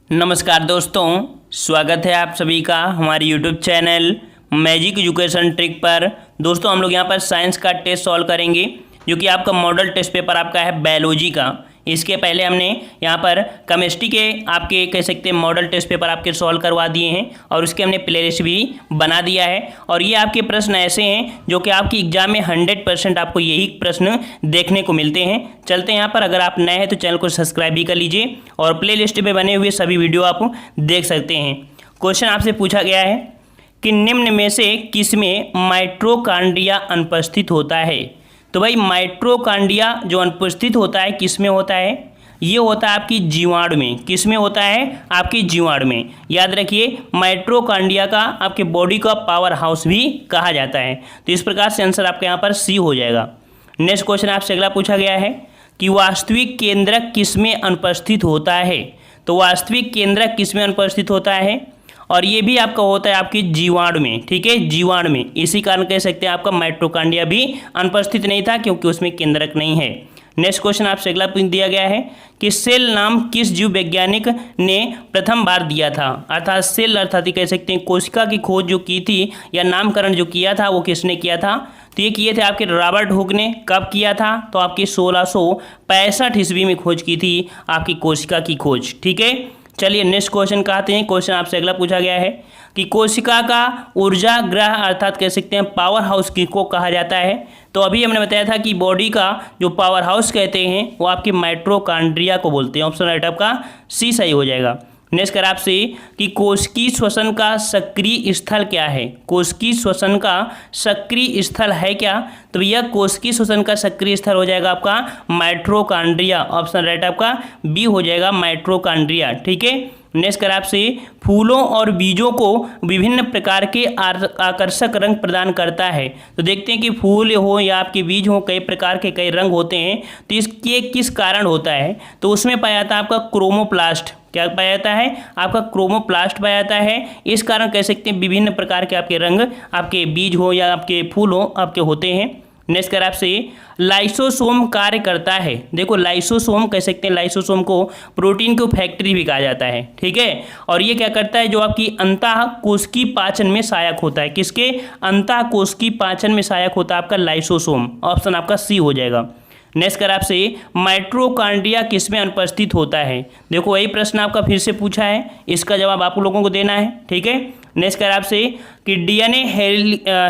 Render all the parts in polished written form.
नमस्कार दोस्तों, स्वागत है आप सभी का हमारे YouTube channel magic education trick पर। दोस्तों हम लोग यहाँ पर साइंस का टेस्ट सॉल्व करेंगे जो कि आपका मॉडल टेस्ट पेपर आपका है बायोलॉजी का। इसके पहले हमने यहाँ पर केमिस्ट्री के आपके कह सकते हैं मॉडल टेस्ट पेपर आपके सॉल्व करवा दिए हैं और उसके हमने प्लेलिस्ट भी बना दिया है। और ये आपके प्रश्न ऐसे हैं जो कि आपकी एग्जाम में 100% आपको यही प्रश्न देखने को मिलते हैं। चलते हैं यहाँ पर, अगर आप नए हैं तो चैनल को सब्सक्राइब भी कर लीजिए और प्ले लिस्ट में बने हुए सभी वीडियो आप देख सकते हैं। क्वेश्चन आपसे पूछा गया है कि निम्न में से किसमें माइटोकॉन्ड्रिया अनुपस्थित होता है। तो भाई माइटोकॉन्ड्रिया जो अनुपस्थित होता है किस में होता है, ये होता है आपकी जीवाणु में। किस में होता है, आपकी जीवाणु में। याद रखिए माइटोकॉन्ड्रिया का आपके बॉडी का पावर हाउस भी कहा जाता है। तो इस प्रकार से आंसर आपका यहाँ पर सी हो जाएगा। नेक्स्ट क्वेश्चन आपसे अगला पूछा गया है कि वास्तविक केंद्रक किस में अनुपस्थित होता है। तो वास्तविक केंद्रक किस में अनुपस्थित होता है, और ये भी आपका होता है आपकी जीवाणु में। ठीक है, जीवाणु में। इसी कारण कह सकते हैं आपका माइटोकॉन्ड्रिया भी अनुपस्थित नहीं था क्योंकि उसमें केंद्रक नहीं है। नेक्स्ट क्वेश्चन आपसे अगला दिया गया है कि सेल नाम किस जीव वैज्ञानिक ने प्रथम बार दिया था। अर्थात सेल अर्थात कह सकते हैं कोशिका की खोज जो की थी या नामकरण जो किया था वो किसने किया था। तो ये किए थे आपके रॉबर्ट हुक ने। कब किया था, तो आपकी 1665 ईस्वी में खोज की थी आपकी कोशिका की खोज। ठीक है, चलिए नेक्स्ट क्वेश्चन कहते हैं। क्वेश्चन आपसे अगला पूछा गया है कि कोशिका का ऊर्जा ग्रह अर्थात कह सकते हैं पावर हाउस किसको कहा जाता है। तो अभी हमने बताया था कि बॉडी का जो पावर हाउस कहते हैं वो आपके माइटोकॉन्ड्रिया को बोलते हैं। ऑप्शन राइट आपका सी सही हो जाएगा। नेक्स्ट कर आपसे कि कोशिकीय श्वसन का सक्रिय स्थल क्या है। कोशिकीय श्वसन का सक्रिय स्थल है क्या, तो भैया कोशिकीय श्वसन का सक्रिय स्थल हो जाएगा आपका माइटोकॉन्ड्रिया। ऑप्शन राइट आपका बी हो जाएगा माइटोकॉन्ड्रिया। ठीक है, नेक्स्ट कर आपसे फूलों और बीजों को विभिन्न प्रकार के आकर्षक रंग प्रदान करता है। तो देखते हैं कि फूल हो या आपके बीज हो, कई प्रकार के कई रंग होते हैं। तो इसके किस कारण होता है, तो उसमें पाया जाता है आपका क्रोमोप्लास्ट। क्या पाया जाता है, आपका क्रोमोप्लास्ट पाया जाता है। इस कारण कह सकते हैं विभिन्न प्रकार के आपके रंग आपके बीज हो या आपके फूल हो आपके होते हैं। नेक्स्ट कर आपसे लाइसोसोम कार्य करता है। देखो लाइसोसोम कह सकते हैं, लाइसोसोम को प्रोटीन की फैक्ट्री भी कहा जाता है। ठीक है, और ये क्या करता है, जो आपकी अंतःकोशिकीय पाचन में सहायक होता है। किसके, अंतःकोशिकीय पाचन में सहायक होता है आपका लाइसोसोम। ऑप्शन आपका सी हो जाएगा। नेक्स्ट कर आपसे माइटोकॉन्ड्रिया किस में अनुपस्थित होता है। देखो वही प्रश्न आपका फिर से पूछा है, इसका जवाब आप लोगों को देना है। ठीक है, नेक्स्ट कर आपसे कि डीएनए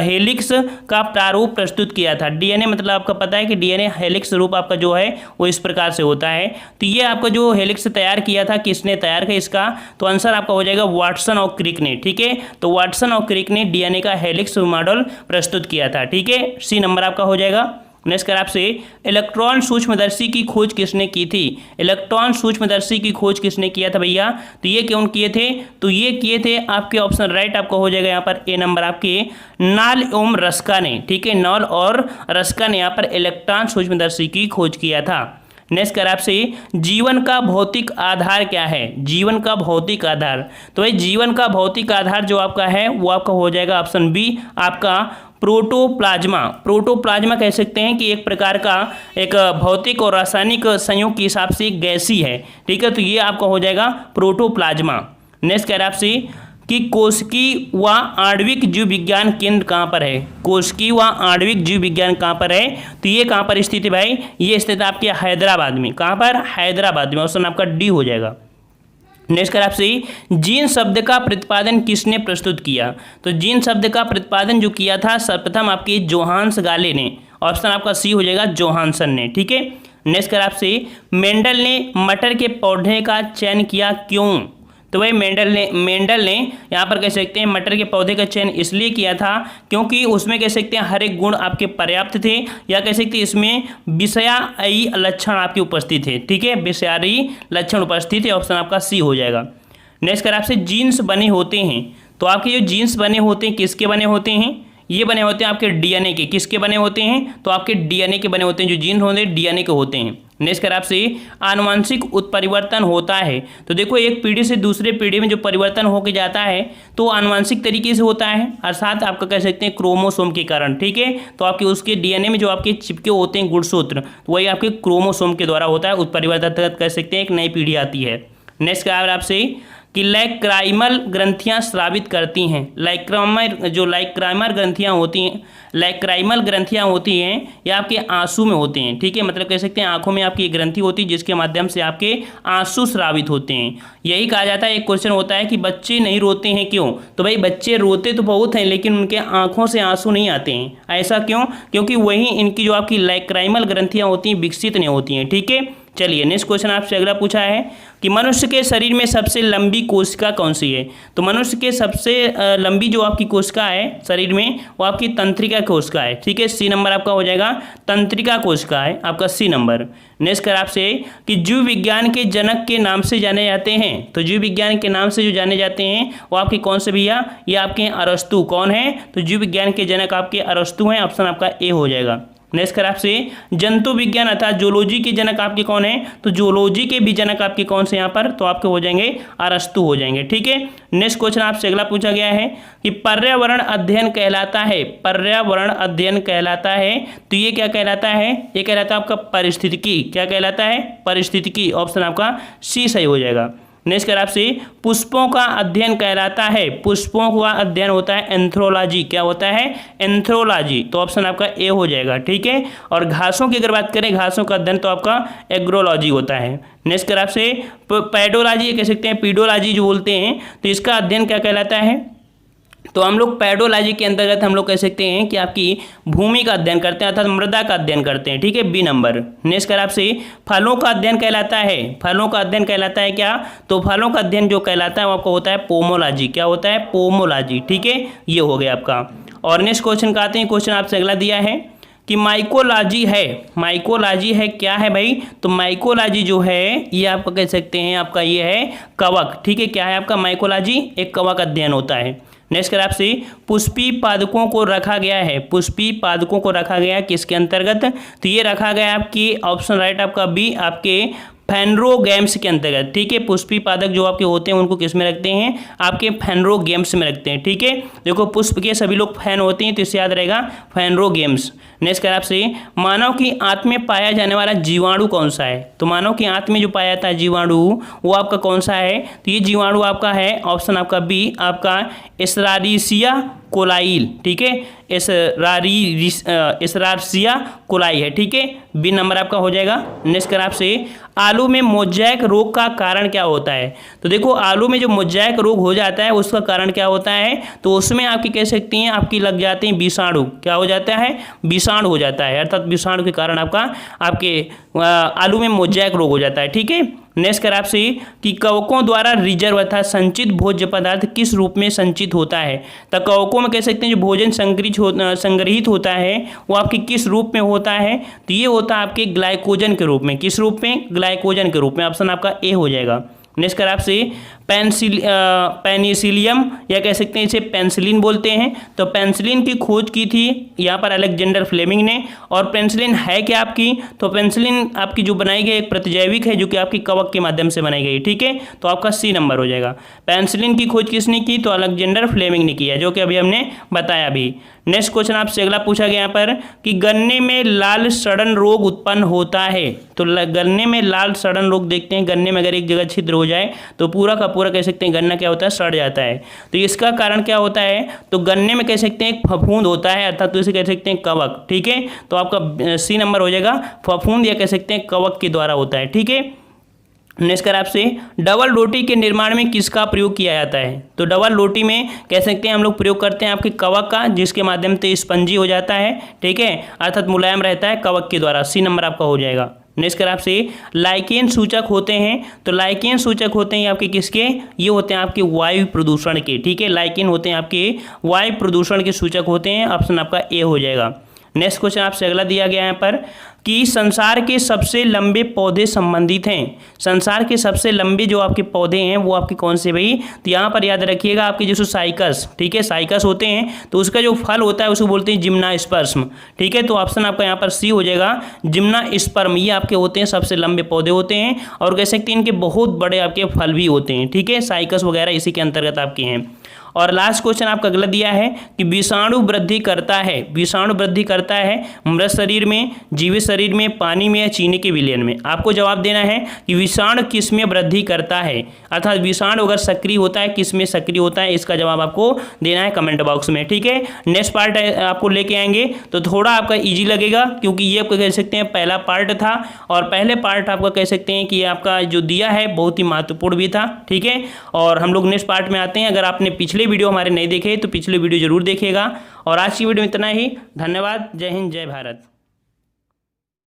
हेलिक्स का प्रारूप प्रस्तुत किया था। डीएनए मतलब आपका पता है कि डीएनए हेलिक्स रूप आपका जो है वो इस प्रकार से होता है। तो ये आपका जो हेलिक्स तैयार किया था किसने तैयार किया इसका, तो आंसर आपका हो जाएगा वाटसन और क्रिक ने। ठीक है, तो वाटसन और क्रिक ने डीएनए का हेलिक्स मॉडल प्रस्तुत किया था। ठीक है, सी नंबर आपका हो जाएगा। नेक्स्ट कर आपसे इलेक्ट्रॉन सूक्ष्मदर्शी की खोज किसने की थी। इलेक्ट्रॉन सूक्ष्मदर्शी की खोज किसने किया था भैया, तो ये कौन किए थे, तो ये किए थे आपके ऑप्शन राइट आपका हो जाएगा यहाँ पर ए नंबर आपके नाल एवं रस्का ने। ठीक है, नॉल और रस्का ने यहाँ पर इलेक्ट्रॉन सूक्ष्मदर्शी की खोज किया था। नेक्स्ट कर आपसे जीवन का भौतिक आधार क्या है। जीवन का भौतिक आधार, तो भाई जीवन का भौतिक आधार जो आपका है वो आपका हो जाएगा ऑप्शन बी आपका प्रोटोप्लाज्मा। प्रोटोप्लाज्मा कह सकते हैं कि एक प्रकार का एक भौतिक और रासायनिक संयोग के हिसाब से एक गैसी है। ठीक है, तो ये आपका हो जाएगा प्रोटोप्लाज्मा। नेक्स्ट कह रहा है आपसे कि कोशिकीय व आणविक जीव विज्ञान केंद्र कहाँ पर है। कोशिकीय व आणविक जीव विज्ञान कहाँ पर है, तो ये कहाँ पर स्थित है भाई, ये स्थित है आपके हैदराबाद में। कहाँ पर, हैदराबाद में। ऑप्शन आपका डी हो जाएगा। नेक्स्ट कर आपसे जीन शब्द का प्रतिपादन किसने प्रस्तुत किया। तो जीन शब्द का प्रतिपादन जो किया था सर्वप्रथम आपके जोहान्स गाले ने। ऑप्शन आपका सी हो जाएगा जोहानसन ने। ठीक है, नेक्स्ट कर आपसे मेंडल ने मटर के पौधे का चयन किया क्यों। तो भाई मेंडल ने यहाँ पर कह सकते हैं मटर के पौधे का चयन इसलिए किया था क्योंकि उसमें कह सकते हैं हर एक गुण आपके पर्याप्त थे, या कह सकते हैं इसमें विषयायी लक्षण आपके उपस्थित थे। ठीक है, विषयायी लक्षण उपस्थित है। ऑप्शन आपका सी हो जाएगा। नेक्स्ट कर आपसे जीन्स बने होते हैं। तो आपके जो जीन्स बने होते हैं किसके बने होते हैं, ये बने होते हैं आपके डीएनए के। किसके बने होते हैं, तो आपके डीएनए के बने होते हैं। जो जीन होते हैं डीएनए के होते हैं। नेक्स्ट कर आपसे आनुवंशिक उत्परिवर्तन होता है। तो देखो एक पीढ़ी से दूसरे पीढ़ी में जो परिवर्तन होके जाता है तो आनुवंशिक तरीके से होता है, अर्थात आपका कह सकते हैं क्रोमोसोम के कारण। ठीक है, तो आपके उसके डीएनए में जो आपके चिपके होते हैं गुणसूत्र, तो वही आपके क्रोमोसोम के द्वारा होता है। उत्परिवर्तन कह सकते हैं एक नई पीढ़ी आती है। नेक्स्ट क्या है आपसे कि लाइक्राइमल ग्रंथियां स्रावित करती हैं। लाइक्राइमल ग्रंथियां होती हैं, लाइक्राइमल ग्रंथियां होती हैं ये आपके आंसू में होते हैं, ठीक है, मतलब कह सकते हैं आंखों में आपकी एक ग्रंथि होती है जिसके माध्यम से आपके आंसू स्रावित होते हैं। यही कहा जाता है, एक क्वेश्चन होता है कि बच्चे नहीं रोते हैं क्यों, तो भाई बच्चे रोते तो बहुत हैं लेकिन उनके आंखों से आंसू नहीं आते हैं। ऐसा क्यों? क्योंकि वही इनकी जो आपकी लाइक्राइमल ग्रंथियां होती हैं विकसित नहीं होती हैं, ठीक है। चलिए नेक्स्ट क्वेश्चन आपसे अगला पूछा है कि मनुष्य के शरीर में सबसे लंबी कोशिका कौन सी है। तो मनुष्य के सबसे लंबी जो आपकी कोशिका है शरीर में वो आपकी तंत्रिका कोशिका है, ठीक है। सी नंबर आपका हो जाएगा, तंत्रिका कोशिका है आपका सी नंबर। नेक्स्ट कर आपसे कि जीव विज्ञान के जनक के नाम से जाने जाते हैं। तो जीव विज्ञान के नाम से जो जाने जाते हैं वो आपके कौन से भैया, ये आपके अरस्तु। कौन है? तो जीव विज्ञान के जनक आपके अरस्तु हैं, ऑप्शन आपका ए हो जाएगा। नेक्स्ट कर आपसे जंतु विज्ञान अर्थात जूलॉजी के जनक आपके कौन है। तो जूलॉजी के भी जनक आपके कौन से यहाँ पर, तो आपके हो जाएंगे अरस्तु हो जाएंगे, ठीक है। नेक्स्ट क्वेश्चन आपसे अगला पूछा गया है कि पर्यावरण अध्ययन कहलाता है, पर्यावरण अध्ययन कहलाता है, तो ये क्या कहलाता है? ये कहलाता है आपका पारिस्थितिकी। क्या कहलाता है? पारिस्थितिकी, ऑप्शन आपका सी सही हो जाएगा। नेक्स्ट कर आपसे पुष्पों का अध्ययन कहलाता है, पुष्पों का अध्ययन होता है एंथ्रोलॉजी। क्या होता है? एंथ्रोलॉजी, तो ऑप्शन आपका ए हो जाएगा, ठीक है। और घासों की अगर बात करें, घासों का अध्ययन तो आपका एग्रोलॉजी होता है। नेक्स्ट कर आपसे पैडोलॉजी कह सकते हैं, पीडोलॉजी जो बोलते हैं, तो इसका अध्ययन क्या कहलाता है? तो हम लोग पैडोलॉजी के अंतर्गत हम लोग कह सकते हैं कि आपकी भूमि का अध्ययन करते हैं अर्थात मृदा का अध्ययन करते हैं, ठीक है, बी नंबर। नेक्स्ट कर आपसे फलों का अध्ययन कहलाता है, फलों का अध्ययन कहलाता है क्या? तो फलों का अध्ययन जो कहलाता है वो आपको होता है पोमोलॉजी। क्या होता है? पोमोलॉजी, ठीक है, ये हो गया आपका। और नेक्स्ट क्वेश्चन का आते हैं, क्वेश्चन आपसे अगला दिया है कि माइकोलॉजी है, माइकोलॉजी है क्या है भाई? तो माइकोलॉजी जो है ये आपका कह सकते हैं आपका ये है कवक, ठीक है। क्या है आपका माइकोलॉजी? एक कवक अध्ययन होता है। नेक्स्ट कर आपसे पुष्पी पादकों को रखा गया है, पुष्पी पादकों को रखा गया किसके अंतर्गत? तो ये रखा गया आपकी ऑप्शन राइट आपका बी, आपके फैनरोगेम्स के अंतर्गत, ठीक है। पुष्पी पादक जो आपके होते हैं उनको किस में रखते हैं? आपके फैनरोगेम्स में रखते हैं, ठीक है। देखो पुष्प के सभी लोग फैन होते हैं तो इससे याद रहेगा फैनरोगेम्स। नेक्स्ट कर आपसे मानव की आंत में पाया जाने वाला जीवाणु कौन सा है? तो मानव की आंत में जो पाया जाता है जीवाणु वो आपका कौन सा है? तो ये जीवाणु आपका है ऑप्शन आपका बी, आपका एस्चेरिचिया कोलाई, ठीक है, एस्चेरिचिया कोलाई है, ठीक है, बी नंबर आपका हो जाएगा। नेक्स्ट कर आपसे आलू में मोज़ेक रोग का कारण क्या होता है? तो देखो आलू में जो मोज़ेक रोग हो जाता है उसका कारण क्या होता है? तो उसमें आपकी कह सकती हैं आपकी लग जाते हैं विषाणु। क्या हो जाता है? विषाणु हो जाता है, अर्थात विषाणु के कारण आपका आपके आलू में मोज़ेक रोग हो जाता है, ठीक है। नेक्स्ट कर आपसे कि कवकों द्वारा रिजर्व अर्थात संचित भोज्य पदार्थ किस रूप में संचित होता है? तो कवकों में कह सकते हैं जो भोजन संग्रहित होता है वो आपके किस रूप में होता है? तो ये होता है आपके ग्लाइकोजन के रूप में। किस रूप में? ग्लाइकोजन के रूप में, ऑप्शन आपका ए हो जाएगा। नेक्स्ट कर आपसे पेनिसिलियम या कह सकते हैं इसे पेंसिलिन बोलते हैं। तो पेंसिलिन की खोज की थी यहाँ पर अलेक्जेंडर फ्लेमिंग ने। और पेंसिलिन है क्या आपकी? तो पेंसिलिन आपकी जो बनाई गई एक प्रतिजैविक है जो कि आपकी कवक के माध्यम से बनाई गई, ठीक है, तो आपका सी नंबर हो जाएगा। पेंसिलिन की खोज किसने की? तो अलेक्जेंडर फ्लेमिंग ने किया, जो कि अभी हमने बताया भी। नेक्स्ट क्वेश्चन आपसे अगला पूछा गया यहाँ पर कि गन्ने में लाल सड़न रोग उत्पन्न होता है। तो गन्ने में लाल सड़न रोग देखते हैं, गन्ने में अगर एक जगह छिद्र हो जाए तो पूरा का पूरा कह सकते हैं गन्ना क्या होता है? सड़ जाता है। तो इसका कारण क्या होता है? तो गन्ने में कह सकते हैं एक फफूंद होता है अर्थात तो इसे कह सकते हैं कवक, ठीक है, तो आपका सी नंबर हो जाएगा। फफूंद या कह सकते हैं कवक के द्वारा होता है, ठीक है। नेक्स्ट कर आपसे डबल रोटी के निर्माण में किसका प्रयोग किया जाता है? तो डबल रोटी में कह सकते हैं हम लोग प्रयोग करते हैं आपके कवक का, जिसके माध्यम से स्पंजी हो जाता है, ठीक है, अर्थात मुलायम रहता है कवक के द्वारा। सी नंबर आपका हो जाएगा। नेक्स्ट कर आपसे लाइकेन सूचक होते हैं। तो लाइकेन सूचक होते हैं आपके किसके? ये होते हैं आपके वायु प्रदूषण के, ठीक है, लाइकेन होते हैं आपके वायु प्रदूषण के सूचक होते हैं, ऑप्शन आपका ए हो जाएगा। नेक्स्ट क्वेश्चन आपसे अगला दिया गया है यहाँ पर कि संसार के सबसे लंबे पौधे संबंधित हैं। संसार के सबसे लंबे जो आपके पौधे हैं वो आपके कौन से भाई? तो यहाँ पर याद रखिएगा आपके जैसे साइकस, ठीक है, साइकस होते हैं तो उसका जो फल होता है उसको बोलते हैं जिम्नास्पर्म, ठीक है, तो ऑप्शन आपका यहाँ पर सी हो जाएगा, जिम्नास्पर्म। ये आपके होते हैं सबसे लंबे पौधे होते हैं और कह सकते हैं इनके बहुत बड़े आपके फल भी होते हैं, ठीक है, साइकस वगैरह इसी के अंतर्गत आपके हैं। और लास्ट क्वेश्चन आपका गलत दिया है कि विषाणु वृद्धि करता है, विषाणु वृद्धि करता है मृत शरीर में, जीवित शरीर में, पानी में या चीनी के विलयन में। आपको जवाब देना है कि विषाणु किस में वृद्धि करता है, अर्थात विषाणु अगर सक्रिय होता है किस में सक्रिय होता है, इसका जवाब आपको देना है कमेंट बॉक्स में। ठीक है, नेक्स्ट पार्ट आपको लेके आएंगे तो थोड़ा आपका इजी लगेगा, क्योंकि ये आपको कह सकते हैं पहला पार्ट था और पहले पार्ट आपका कह सकते हैं कि ये आपका जो दिया है बहुत ही महत्वपूर्ण भी था। ठीक है, और हम लोग नेक्स्ट पार्ट में आते हैं। अगर आपने पिछले वीडियो हमारे नहीं देखे तो पिछले वीडियो जरूर देखिएगा। और आज की वीडियो में इतना ही। धन्यवाद। जय हिंद, जय भारत।